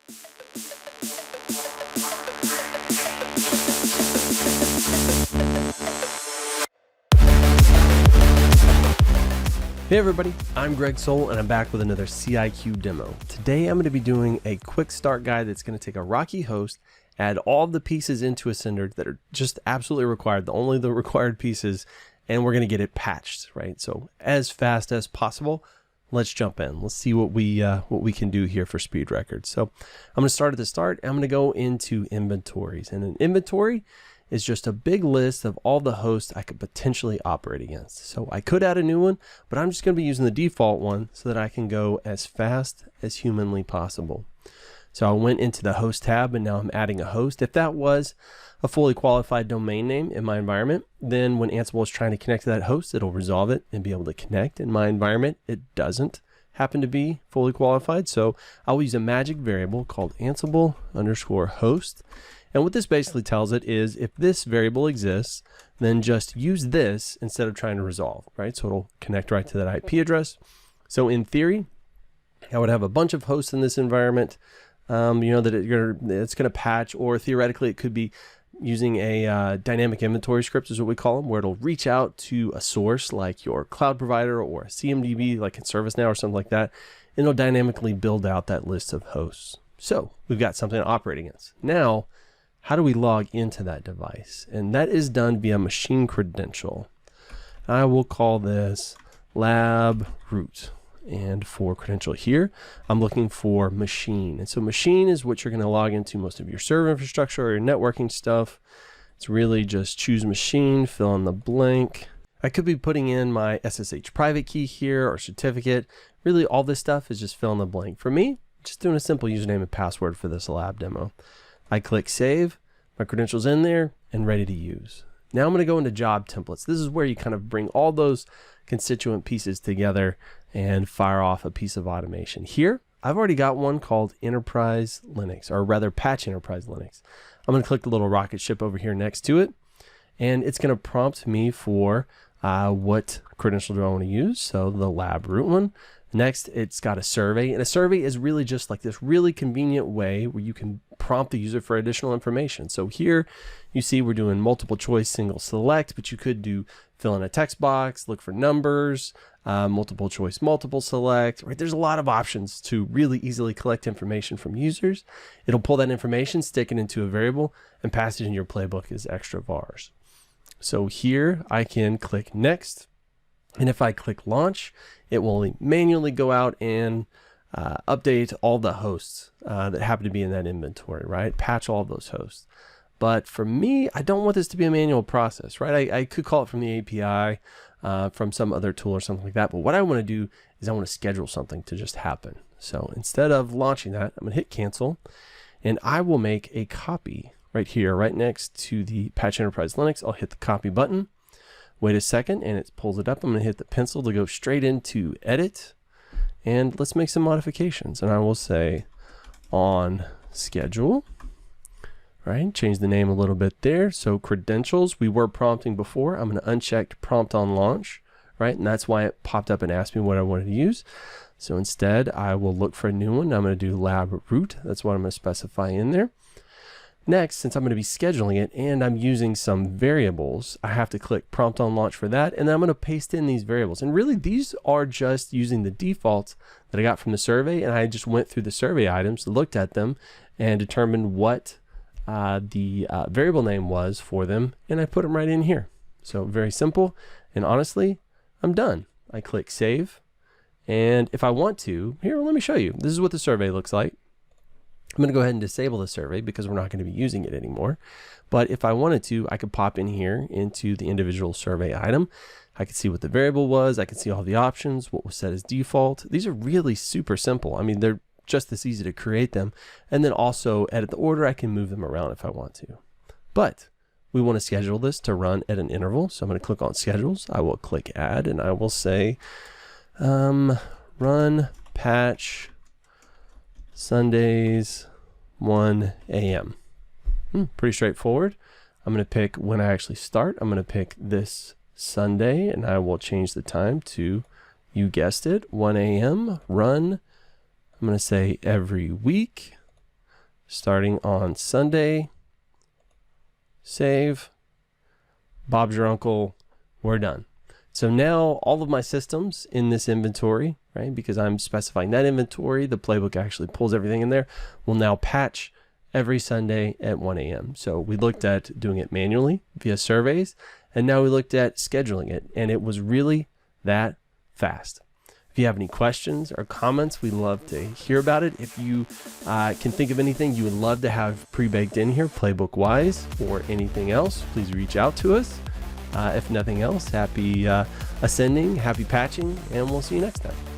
Hey everybody, I'm Greg Soul and I'm back with another CIQ demo. Today I'm going to be doing a quick start guide that's going to take a Rocky host, add all of the pieces into Ascender that are just absolutely required, only the required pieces, and we're going to get it patched, right? So as fast as possible. Let's jump in. Let's see what we can do here for speed records. So I'm going to start at the start. I'm going to go into inventories, and an inventory is just a big list of all the hosts I could potentially operate against. So I could add a new one, but I'm just going to be using the default one so that I can go as fast as humanly possible. So I went into the host tab and now I'm adding a host. If that was a fully qualified domain name in my environment, then when Ansible is trying to connect to that host, it'll resolve it and be able to connect. In my environment, it doesn't happen to be fully qualified. So I'll use a magic variable called Ansible_host. And what this basically tells it is if this variable exists, then just use this instead of trying to resolve, right? So it'll connect right to that IP address. So in theory, I would have a bunch of hosts in this environment, that it's going to patch, or theoretically it could be using a dynamic inventory script is what we call them, where it'll reach out to a source like your cloud provider or a CMDB like in ServiceNow or something like that, and it'll dynamically build out that list of hosts. So we've got something to operate against. Now, how do we log into that device? And that is done via machine credential. I will call this lab root. And for credential here, I'm looking for machine. And so machine is what you're going to log into most of your server infrastructure or your networking stuff. It's really just choose machine, fill in the blank. I could be putting in my SSH private key here or certificate. Really all this stuff is just fill in the blank. For me, just doing a simple username and password for this lab demo. I click save, my credentials in there and ready to use. Now I'm going to go into job templates. This is where you kind of bring all those constituent pieces together and fire off a piece of automation. Here, I've already got one called Enterprise Linux, or rather Patch Enterprise Linux. I'm going to click the little rocket ship over here next to it, and it's going to prompt me for what credential do I want to use. So the lab root one. Next, it's got a survey, and a survey is really just like this really convenient way where you can prompt the user for additional information. So here you see we're doing multiple choice, single select, but you could do fill in a text box, look for numbers, multiple choice, multiple select, right? There's a lot of options to really easily collect information from users. It'll pull that information, stick it into a variable, and pass it in your playbook as extra vars. So here I can click next. And if I click launch, it will manually go out and update all the hosts that happen to be in that inventory, right? Patch all of those hosts. But for me, I don't want this to be a manual process, right? I could call it from the API, from some other tool or something like that. But what I want to do is I want to schedule something to just happen. So instead of launching that, I'm going to hit cancel, and I will make a copy right here, right next to the Patch Enterprise Linux. I'll hit the copy button. Wait a second, and it pulls it up. I'm going to hit the pencil to go straight into edit, and let's make some modifications. And I will say on schedule, right? Change the name a little bit there. So credentials, we were prompting before. I'm going to uncheck prompt on launch, right? And that's why it popped up and asked me what I wanted to use. So instead, I will look for a new one. I'm going to do lab root. That's what I'm going to specify in there. Next, since I'm going to be scheduling it and I'm using some variables, I have to click prompt on launch for that, and then I'm going to paste in these variables. And really, these are just using the defaults that I got from the survey, and I just went through the survey items, looked at them, and determined what the variable name was for them, and I put them right in here. So very simple, and honestly, I'm done. I click save, and if I want to, here, let me show you. This is what the survey looks like. I'm going to go ahead and disable the survey because we're not going to be using it anymore. But if I wanted to, I could pop in here into the individual survey item. I could see what the variable was. I could see all the options, what was set as default. These are really super simple. I mean, they're just this easy to create them. And then also edit the order. I can move them around if I want to. But we want to schedule this to run at an interval. So I'm going to click on schedules. I will click add, and I will say run patch Sundays 1 a.m. Pretty straightforward. I'm going to pick when I actually start. I'm going to pick this Sunday, and I will change the time to, you guessed it, 1 a.m. Run. I'm going to say every week. starting on Sunday. Save. Bob's your uncle. We're done. So now all of my systems in this inventory, right, because I'm specifying that inventory, the playbook actually pulls everything in there, will now patch every Sunday at 1 a.m. So we looked at doing it manually via surveys, and now we looked at scheduling it, and it was really that fast. If you have any questions or comments, we'd love to hear about it. If you can think of anything you would love to have pre-baked in here, playbook wise, or anything else, please reach out to us. If nothing else, happy ascending, happy patching, and we'll see you next time.